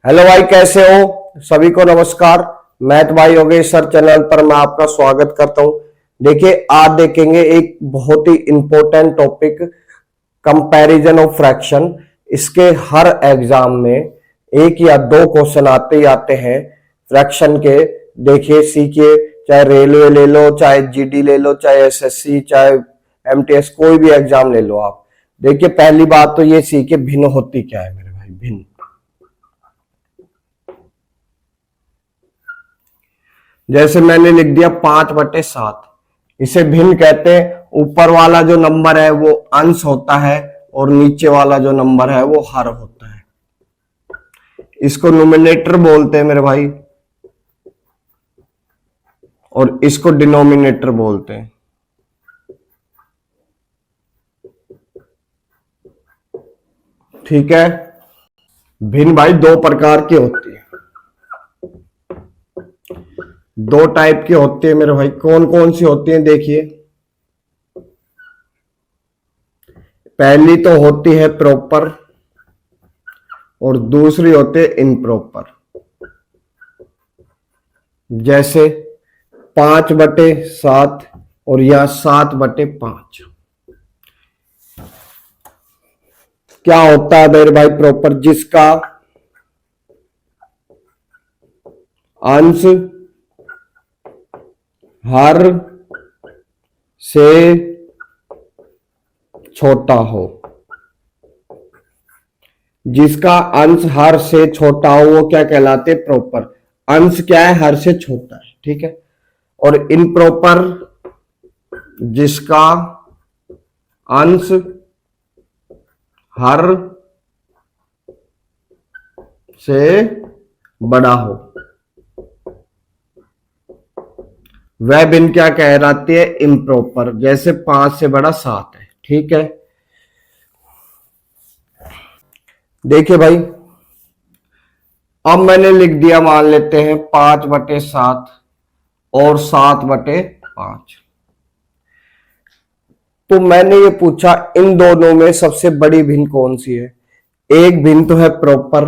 Hello भाई, कैसे हो? सभी को नमस्कार। मैथ भाई योगेश सर चैनल पर मैं आपका स्वागत करता हूं। देखिए, आज देखेंगे एक बहुत ही important topic, comparison of fraction. इसके हर एग्जाम में एक या दो क्वेश्चन आते ही आते हैं फ्रैक्शन के। देखिए, सीखिए, चाहे रेलवे ले लो, चाहे जीडी ले लो, चाहे एसएससी, चाहे एमटीएस, कोई भी एग्जाम ले लो आप। देखिए, पहली बात तो ये सीखिए, भिन्न होती क्या है मेरे भाई। भिन्न, जैसे मैंने लिख दिया 5/7, इसे भिन्न कहते हैं। ऊपर वाला जो नंबर है वो अंश होता है और नीचे वाला जो नंबर है वो हर होता है। इसको न्यूमरेटर बोलते हैं मेरे भाई, और इसको डिनोमिनेटर बोलते हैं। ठीक है। भिन्न भाई दो प्रकार की होती है, दो टाइप की होती है मेरे भाई। कौन कौन सी होती है देखिए। पहली तो होती है प्रॉपर और दूसरी होती है इनप्रॉपर। जैसे 5/7 और यह 7/5। क्या होता है मेरे भाई प्रॉपर? जिसका अंश हर से छोटा हो। जिसका अंश हर से छोटा हो वो क्या कहलाते? प्रॉपर। अंश क्या है? हर से छोटा है। ठीक है। और इनप्रॉपर, जिसका अंश हर से बड़ा हो, वह भिन्न क्या कहलाती है? इम्प्रॉपर। जैसे 5 से बड़ा 7 है। ठीक है। देखिए भाई, अब मैंने लिख दिया, मान लेते हैं 5/7 और 7/5। तो मैंने ये पूछा इन दोनों में सबसे बड़ी भिन्न कौन सी है? एक भिन्न तो है प्रॉपर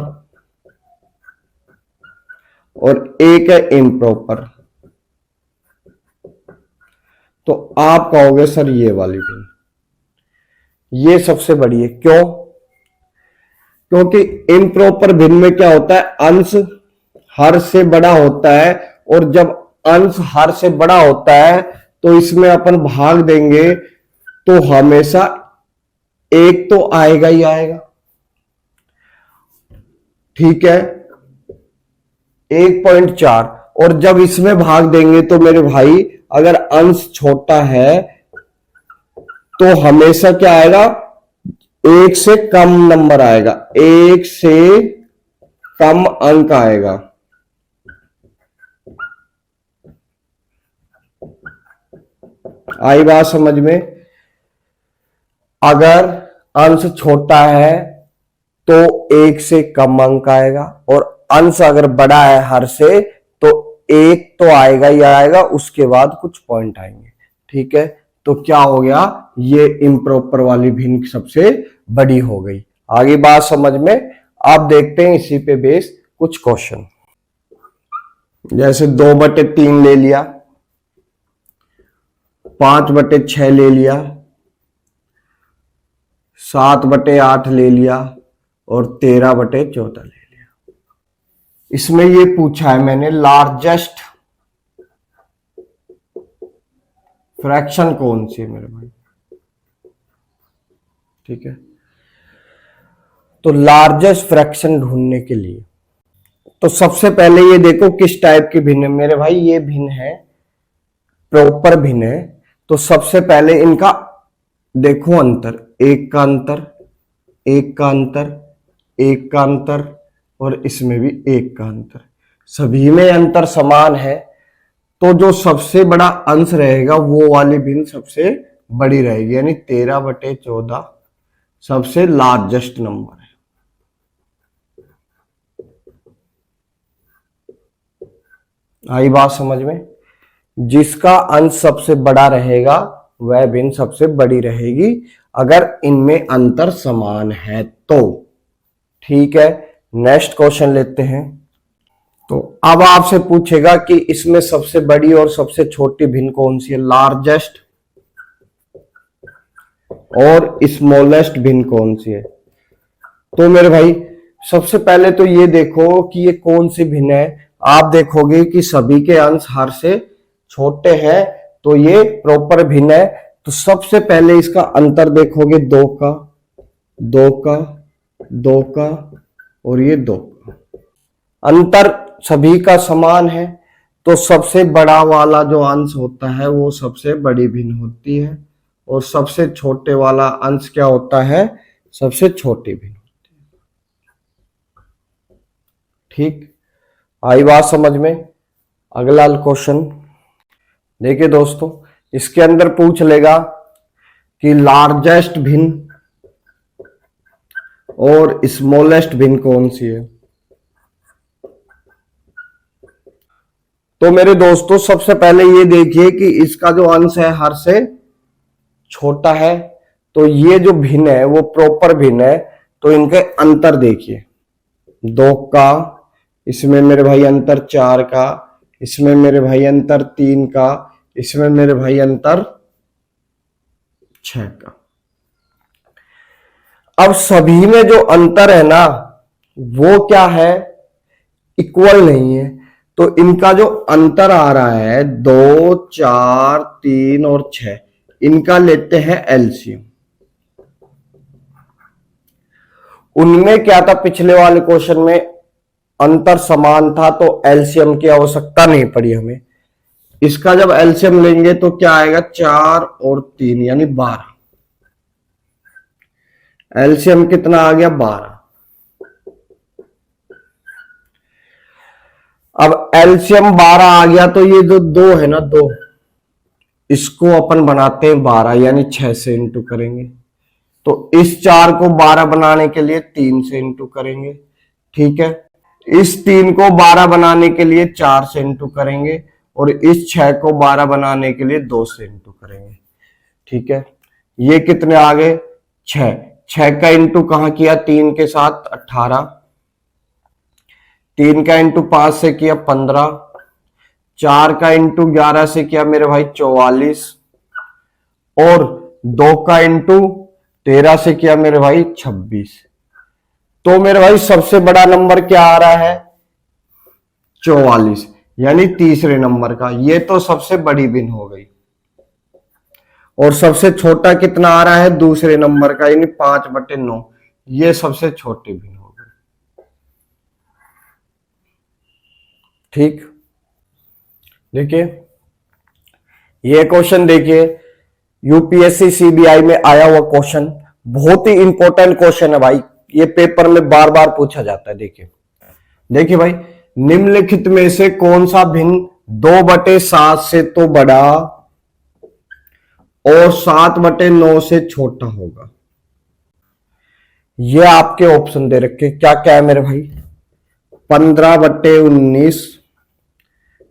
और एक है इम्प्रॉपर। तो आप कहोगे सर ये वाली भिन्न, ये सबसे बड़ी है। क्यों? क्योंकि इम्प्रॉपर भिन्न में क्या होता है? अंश हर से बड़ा होता है, और जब अंश हर से बड़ा होता है तो इसमें अपन भाग देंगे तो हमेशा एक तो आएगा ही आएगा। ठीक है, 1.4। और जब इसमें भाग देंगे तो मेरे भाई, अगर अंश छोटा है तो हमेशा क्या आएगा? एक से कम नंबर आएगा, एक से कम अंक आएगा। आई बात समझ में? अगर अंश छोटा है तो एक से कम अंक आएगा, और अंश अगर बड़ा है हर से तो एक तो आएगा ही आएगा, उसके बाद कुछ पॉइंट आएंगे। ठीक है। तो क्या हो गया? ये इम्प्रॉपर वाली भिन्न सबसे बड़ी हो गई। आगे बात समझ में? आप देखते हैं इसी पे बेस कुछ क्वेश्चन। जैसे 2/3 ले लिया, 5/6 ले लिया, 7/8 ले लिया और 13/14 ले लिया। इसमें ये पूछा है मैंने, लार्जेस्ट फ्रैक्शन कौन सी है मेरे भाई। ठीक है। तो लार्जेस्ट फ्रैक्शन ढूंढने के लिए तो सबसे पहले ये देखो किस टाइप की भिन्न है मेरे भाई। ये भिन्न है प्रॉपर भिन्न है। तो सबसे पहले इनका देखो अंतर, एक का अंतर, एक का अंतर, एक का अंतर, और इसमें भी एक का अंतर। सभी में अंतर समान है, तो जो सबसे बड़ा अंश रहेगा वो वाली भिन्न सबसे बड़ी रहेगी, यानी 13/14 सबसे लार्जेस्ट नंबर है। आई बात समझ में? जिसका अंश सबसे बड़ा रहेगा वह भिन्न सबसे बड़ी रहेगी, अगर इनमें अंतर समान है तो। ठीक है। नेक्स्ट क्वेश्चन लेते हैं। तो अब आपसे पूछेगा कि इसमें सबसे बड़ी और सबसे छोटी भिन्न कौन सी है, लार्जेस्ट और स्मॉलेस्ट भिन्न कौन सी है। तो मेरे भाई सबसे पहले तो ये देखो कि ये कौन सी भिन्न है। आप देखोगे कि सभी के अंश हर से छोटे हैं, तो ये प्रॉपर भिन्न है। तो सबसे पहले इसका अंतर देखोगे, दो का, दो का, दो का और ये दो का अंतर सभी का समान है। तो सबसे बड़ा वाला जो अंश होता है वो सबसे बड़ी भिन्न होती है, और सबसे छोटे वाला अंश क्या होता है, सबसे छोटी भिन्न होती है। ठीक, आई बात समझ में। अगला क्वेश्चन देखिए दोस्तों, इसके अंदर पूछ लेगा कि लार्जेस्ट भिन्न और स्मॉलेस्ट भिन्न कौन सी है। तो मेरे दोस्तों सबसे पहले ये देखिए कि इसका जो अंश है हर से छोटा है, तो ये जो भिन्न है वो प्रॉपर भिन्न है। तो इनके अंतर देखिए, दो का, इसमें मेरे भाई अंतर चार का, इसमें मेरे भाई अंतर तीन का, इसमें मेरे भाई अंतर छह का। अब सभी में जो अंतर है ना वो क्या है, इक्वल नहीं है। तो इनका जो अंतर आ रहा है, दो, चार, तीन और छह, इनका लेते हैं एलसीएम। उनमें क्या था, पिछले वाले क्वेश्चन में अंतर समान था तो एलसीएम की आवश्यकता नहीं पड़ी हमें। इसका जब एलसीएम लेंगे तो क्या आएगा, चार और तीन यानी 12। एलसीएम कितना आ गया, 12। अब एलसीएम 12 आ गया, तो ये जो दो है ना, दो, इसको अपन बनाते हैं 12 यानी 6 से इंटू करेंगे। तो इस 4 को 12 बनाने के लिए 3 से इंटू करेंगे। ठीक है, इस 3 को 12 बनाने के लिए 4 से इंटू करेंगे, और इस 6 को 12 बनाने के लिए 2 से इंटू करेंगे। ठीक है, ये कितने आ गए, 6। 6 का इंटू कहां किया, 3 के साथ 18, 3 का इंटू 5 से किया 15, 4 का इंटू 11 से किया मेरे भाई 44, और 2 का इंटू 13 से किया मेरे भाई 26। तो मेरे भाई सबसे बड़ा नंबर क्या आ रहा है, 44, यानी तीसरे नंबर का। ये तो सबसे बड़ी भिन्न हो गई। और सबसे छोटा कितना आ रहा है, दूसरे नंबर का, यानी 5/9। ये सबसे छोटी भिन्न हो गई। ठीक, देखिए ये क्वेश्चन देखिए, यूपीएससी सीबीआई में आया हुआ क्वेश्चन, बहुत ही इंपॉर्टेंट क्वेश्चन है भाई। ये पेपर में बार बार पूछा जाता है। देखिए देखिए भाई, निम्नलिखित में से कौन सा भिन्न 2/7 से तो बड़ा और 7/9 से छोटा होगा। ये आपके ऑप्शन दे रखे, क्या क्या है मेरे भाई, 15/19,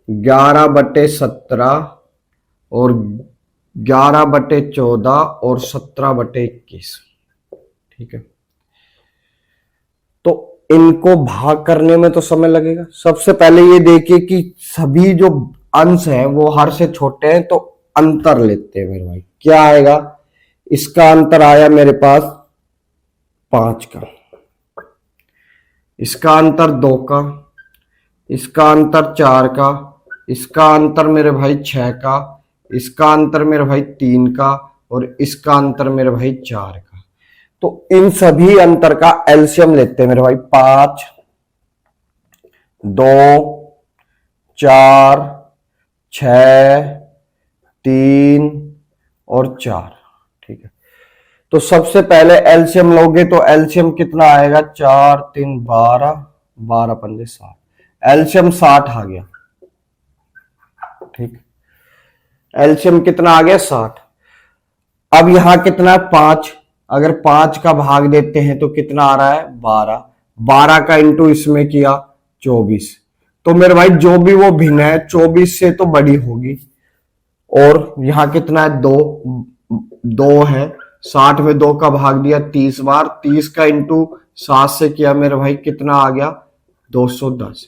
11/17 और 11/14 और 17/21। ठीक है, तो इनको भाग करने में तो समय लगेगा। सबसे पहले ये देखिए कि सभी जो अंश है वो हर से छोटे हैं, तो अंतर लेते हैं मेरे भाई। क्या आएगा, इसका अंतर आया मेरे पास 5 का, इसका अंतर 2 का, इसका अंतर 4 का, इसका अंतर मेरे भाई 6 का, इसका अंतर मेरे भाई 3 का, और इसका अंतर मेरे भाई 4 का। तो इन सभी अंतर का एलसीएम लेते हैं मेरे भाई। 5, 2, 4, 6, 3 और 4। ठीक है, तो सबसे पहले एलसीएम लोगे तो एलसीएम कितना आएगा, 4, 3, 12, 12 पंजे 60, एलसीएम 60 आ गया। ठीक, एलसीएम कितना आ गया, 60। अब यहां कितना है, 5। अगर 5 का भाग देते हैं तो कितना आ रहा है, 12। 12 का इंटू इसमें किया 24। तो मेरे भाई जो भी वो भिन्न है 24 से तो बड़ी होगी। और यहां कितना है, 2 है, 60 में 2 का भाग दिया 30 बार, 30 का इंटू 7 से किया मेरे भाई कितना आ गया 210।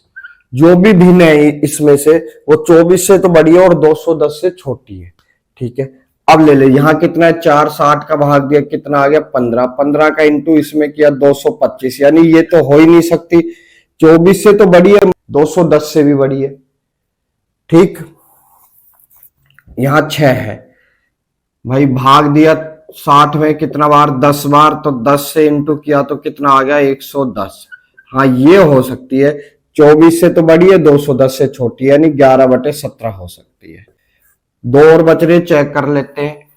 जो भी भिन्न है इसमें से वो 24 से तो बड़ी है और 210 से छोटी है। ठीक है, अब ले ले, यहां कितना है 4, 60 का भाग दिया कितना आ गया 15, 15 का इंटू इसमें किया 225, यानी ये तो हो ही नहीं सकती, 24 से तो बड़ी है, 210 से भी बड़ी है। ठीक, यहां 6 है भाई, भाग दिया 60 में कितना बार 10 बार, तो 10 से इंटू किया तो कितना आ गया 110। हाँ ये हो सकती है, 24 से तो बड़ी है 210 से छोटी है, यानी 11/17 हो सकती है। 2 और बच रहे, चेक कर लेते हैं।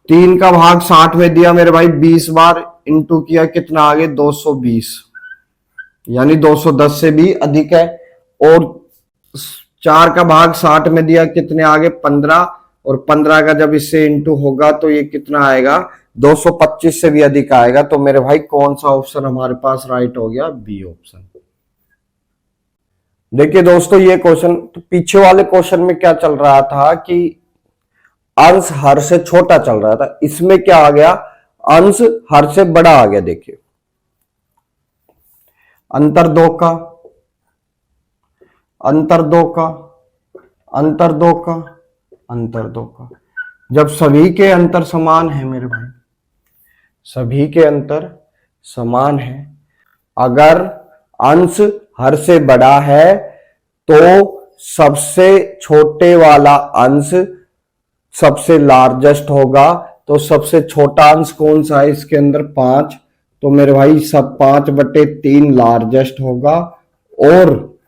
3 का भाग 60 में दिया मेरे भाई 20 बार, इंटू किया कितना आ गया 220, यानी 210 से भी अधिक है। और 4 का भाग 60 में दिया कितने आगे 15, और 15 का जब इससे इंटू होगा तो ये कितना आएगा 225 से भी अधिक आएगा। तो मेरे भाई कौन सा ऑप्शन हमारे पास राइट हो गया, बी ऑप्शन। देखिए दोस्तों ये क्वेश्चन, तो पीछे वाले क्वेश्चन में क्या चल रहा था कि अंश हर से छोटा चल रहा था, इसमें क्या आ गया अंश हर से बड़ा आ गया। देखिए अंतर 2 का, अंतर 2 का, अंतर 2 का, अंतर 2 का, जब सभी के अंतर समान है मेरे भाई, सभी के अंतर समान है, अगर अंश हर से बड़ा है तो सबसे छोटे वाला अंश सबसे लार्जेस्ट होगा। तो सबसे छोटा अंश कौन सा है इसके अंदर 5, तो मेरे भाई सब 5/3 लार्जेस्ट होगा, और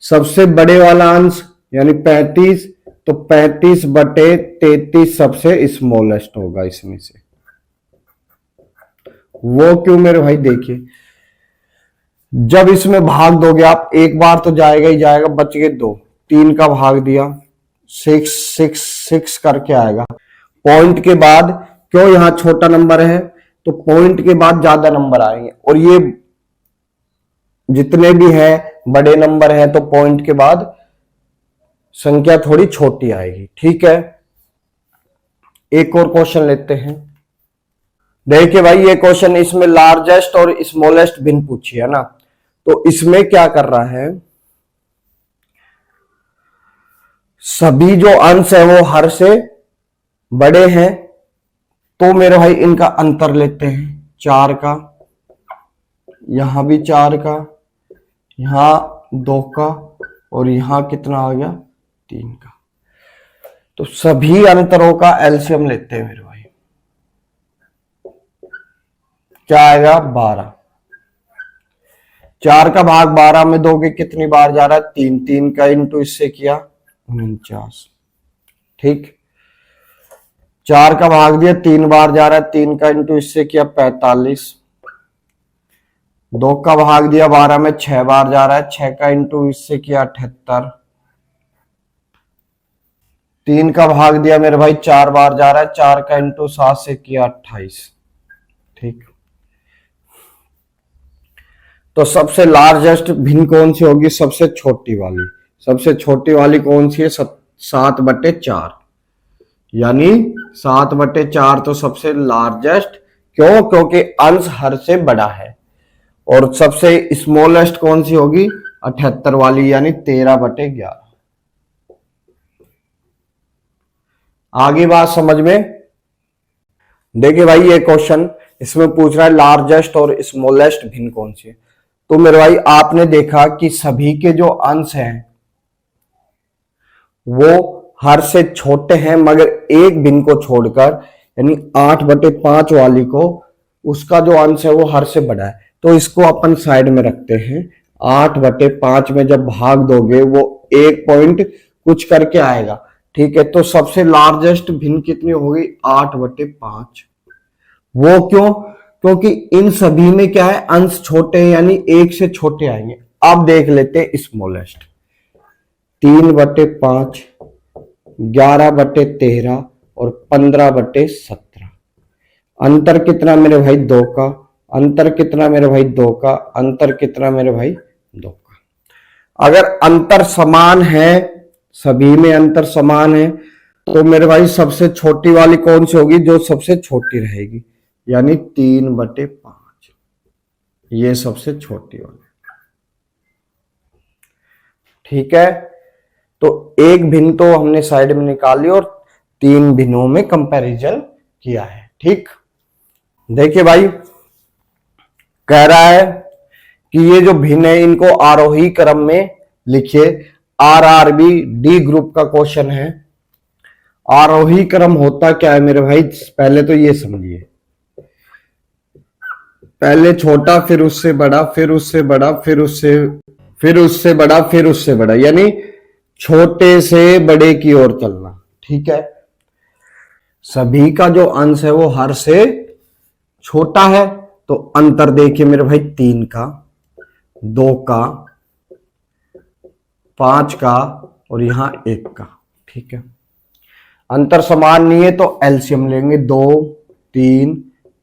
सबसे बड़े वाला अंश यानी 35, तो 35/33 सबसे स्मॉलेस्ट होगा इसमें से। वो क्यों मेरे भाई, देखिए जब इसमें भाग दोगे आप, एक बार तो जाएगा ही जाएगा, बच गए 2, 3 का भाग दिया 6, 6, 6 करके आएगा। पॉइंट के बाद क्यों यहां छोटा नंबर है, तो पॉइंट के बाद ज्यादा नंबर आएंगे, और ये जितने भी हैं बड़े नंबर हैं तो पॉइंट के बाद संख्या थोड़ी छोटी आएगी। ठीक है, एक और क्वेश्चन लेते हैं। देखिए भाई ये क्वेश्चन, इसमें लार्जेस्ट और स्मॉलेस्ट भिन्न पूछी है ना, तो इसमें क्या कर रहा है, सभी जो अंश है वो हर से बड़े हैं, तो मेरे भाई इनका अंतर लेते हैं 4 का, यहां भी 4 का, यहां 2 का, और यहां कितना आ गया 3 का। तो सभी अंतरों का एलसीएम लेते हैं मेरे भाई, क्या आएगा 12। 4 का भाग 12 में दोगे कितनी बार जा रहा है 3, 3 का इंटू इससे किया 49। ठीक, 4 का भाग दिया 3 बार जा रहा है, 3 का इंटू इससे किया 45। 2 का भाग दिया 12 में 6 बार जा रहा है, 6 का इंटू इससे किया 78। 3 का भाग दिया मेरे भाई 4 बार जा रहा है, 4 का इंटू 7 से किया 28। ठीक, तो सबसे लार्जेस्ट भिन्न कौन सी होगी, सबसे छोटी वाली। सबसे छोटी वाली कौन सी है 7/4, यानी 7/4 तो सबसे लार्जेस्ट। क्यों, क्योंकि अंश हर से बड़ा है। और सबसे स्मॉलेस्ट कौन सी होगी 78 वाली, यानी 13/11। आगे बात समझ में। देखिए भाई ये क्वेश्चन, इसमें पूछ रहा है लार्जेस्ट और स्मॉलेस्ट भिन्न कौन सी है। तो मेरे भाई आपने देखा कि सभी के जो अंश हैं वो हर से छोटे हैं, मगर एक भिन्न को छोड़कर, यानी 8/5 वाली को, उसका जो अंश है वो हर से बड़ा है। तो इसको अपन साइड में रखते हैं। 8/5 में जब भाग दोगे वो 1 पॉइंट कुछ करके आएगा। ठीक है, तो सबसे लार्जेस्ट भिन्न कितनी होगी 8/5। वो क्यों, क्योंकि इन सभी में क्या है अंश छोटे हैं, यानी 1 से छोटे आएंगे। अब देख लेते हैं स्मॉलेस्ट। 3/5, 11/13 और 15/17। अंतर कितना मेरे भाई 2 का, अंतर कितना मेरे भाई 2 का, अंतर कितना मेरे भाई 2 का। अगर अंतर समान है, सभी में अंतर समान है, तो मेरे भाई सबसे छोटी वाली कौन सी होगी, जो सबसे छोटी रहेगी, यानी 3/5। ये सबसे छोटी वाली। ठीक है, तो एक भिन्न तो हमने साइड में निकाली और 3 भिन्नों में कंपैरिजन किया है। ठीक, देखिए भाई कह रहा है कि ये जो भिन्न है इनको आरोही क्रम में लिखिए। आरआरबी डी ग्रुप का क्वेश्चन है। आरोही क्रम होता क्या है मेरे भाई, पहले तो ये समझिए। पहले छोटा, फिर उससे बड़ा, फिर उससे बड़ा, फिर उससे बड़ा, फिर उससे बड़ा, यानी छोटे से बड़े की ओर चलना। ठीक है, सभी का जो अंश है वो हर से छोटा है। तो अंतर देखिए मेरे भाई 3 का, 2 का, 5 का और यहां 1 का। ठीक है, अंतर समान नहीं है तो एलसीएम लेंगे। 2, 3,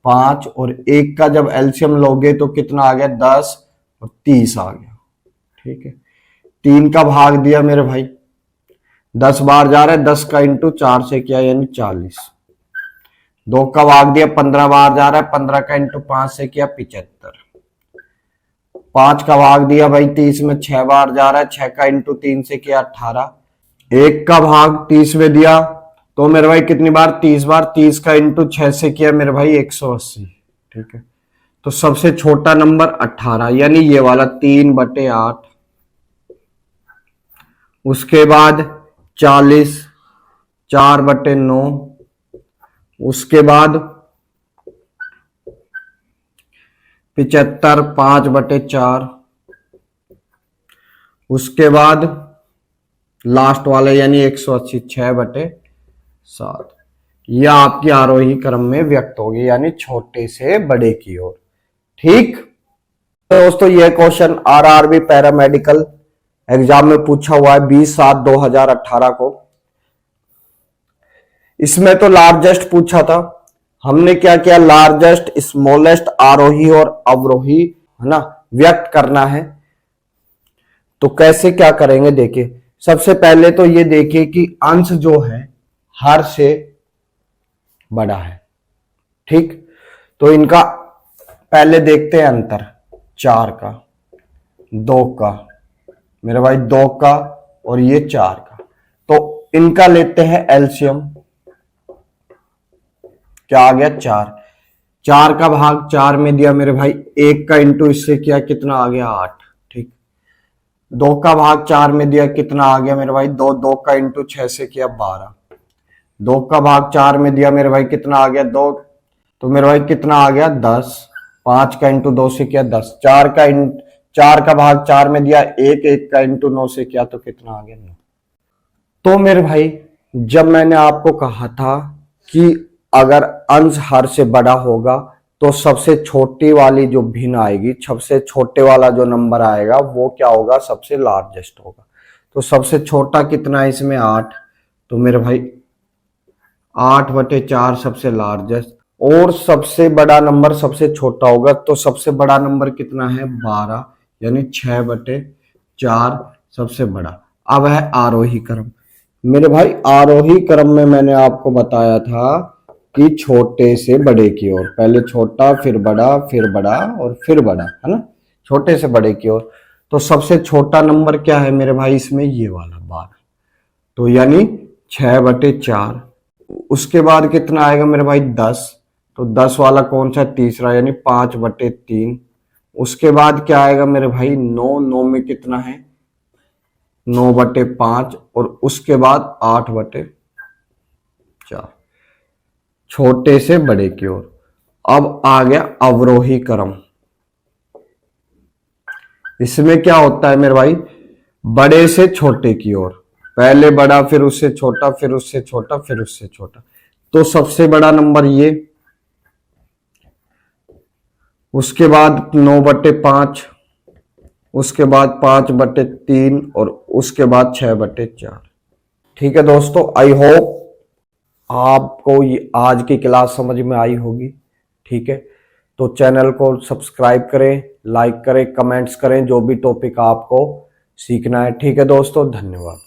5 और 1 का जब एलसीएम लोगे तो कितना आ गया, 10 और 30 आ गया। ठीक है, 3 का भाग दिया मेरे भाई, 10 बार जा रहा है, 10 का इंटू 4 से किया यानी 40। 2 का भाग दिया, 15 बार जा रहा है, 15 का इंटू 5 से किया 75। 5 का भाग दिया भाई 30 में, 6 बार जा रहा है, 6 का इंटू 3 से किया 18। 1 का भाग 30 में दिया तो मेरे भाई कितनी बार, 30 बार, 30 का इंटू 6 से किया मेरे भाई 180। ठीक है, तो सबसे छोटा नंबर 18 यानी ये वाला 3/8। उसके बाद 40 4/9। उसके बाद 75 5/4। उसके बाद लास्ट वाला यानी 180 6/7। यह आपकी आरोही क्रम में व्यक्त होगी, यानी छोटे से बड़े की ओर। ठीक, तो दोस्तों यह क्वेश्चन आरआरबी पैरामेडिकल एग्जाम में पूछा हुआ है 20/7/2018 को। इसमें तो लार्जेस्ट पूछा था, हमने क्या किया, लार्जेस्ट, स्मॉलेस्ट, आरोही और अवरोही है ना व्यक्त करना है। तो कैसे क्या करेंगे देखिए। सबसे पहले तो ये देखिए कि अंश जो है हर से बड़ा है। ठीक, तो इनका पहले देखते हैं अंतर। 4 का, 2 का मेरे भाई, 2 का और ये 4 का, तो इनका लेते हैं एलसीएम। क्या आ गया, 4। 4 का भाग 4 में दिया मेरे भाई, 1 का इंटू इससे किया कितना आ गया, 8। ठीक, 2 का भाग 4 में दिया कितना आ गया मेरे भाई, 2। 2 का इंटू 6 से किया 12। 2 का भाग 4 में दिया मेरे भाई कितना आ गया, 2। तो मेरे भाई कितना आ गया, 10। 5 का इंटू 2 से किया 10। 4 का भाग 4 में दिया 1। 1 का इंटू 9 से किया तो कितना आ गया, 9। तो मेरे भाई जब मैंने आपको कहा था कि अगर अंश हर से बड़ा होगा तो सबसे छोटी वाली जो भिन्न आएगी, सबसे छोटे वाला जो नंबर आएगा वो क्या होगा, सबसे लार्जेस्ट होगा। तो सबसे छोटा कितना है इसमें, 8। तो मेरे भाई 8/4 सबसे लार्जेस्ट, और सबसे बड़ा नंबर सबसे छोटा होगा। तो सबसे बड़ा नंबर कितना है, 12 यानी 6/4 सबसे बड़ा। अब है आरोही क्रम। मेरे भाई आरोही क्रम में मैंने आपको बताया था कि छोटे से बड़े की ओर, पहले छोटा फिर बड़ा और फिर बड़ा, है ना, छोटे से बड़े की ओर। तो सबसे छोटा नंबर क्या है मेरे भाई इसमें, ये वाला 12। तो यानी 6/4। उसके बाद कितना आएगा मेरे भाई, 10। तो 10 वाला कौन सा, तीसरा, यानी 5/3। उसके बाद क्या आएगा मेरे भाई, 9। 9 में कितना है, 9/5। और उसके बाद 8/4, छोटे से बड़े की ओर। अब आ गया अवरोही क्रम। इसमें क्या होता है मेरे भाई, बड़े से छोटे की ओर, पहले बड़ा फिर उससे छोटा फिर उससे छोटा फिर उससे छोटा। तो सबसे बड़ा नंबर ये, उसके बाद 9/5, उसके बाद 5/3 और उसके बाद 6/4। ठीक है दोस्तों, आई होप आपको ये आज की क्लास समझ में आई होगी। ठीक है, तो चैनल को सब्सक्राइब करें, लाइक करें, कमेंट्स करें, जो भी टॉपिक आपको सीखना है। ठीक है दोस्तों, धन्यवाद।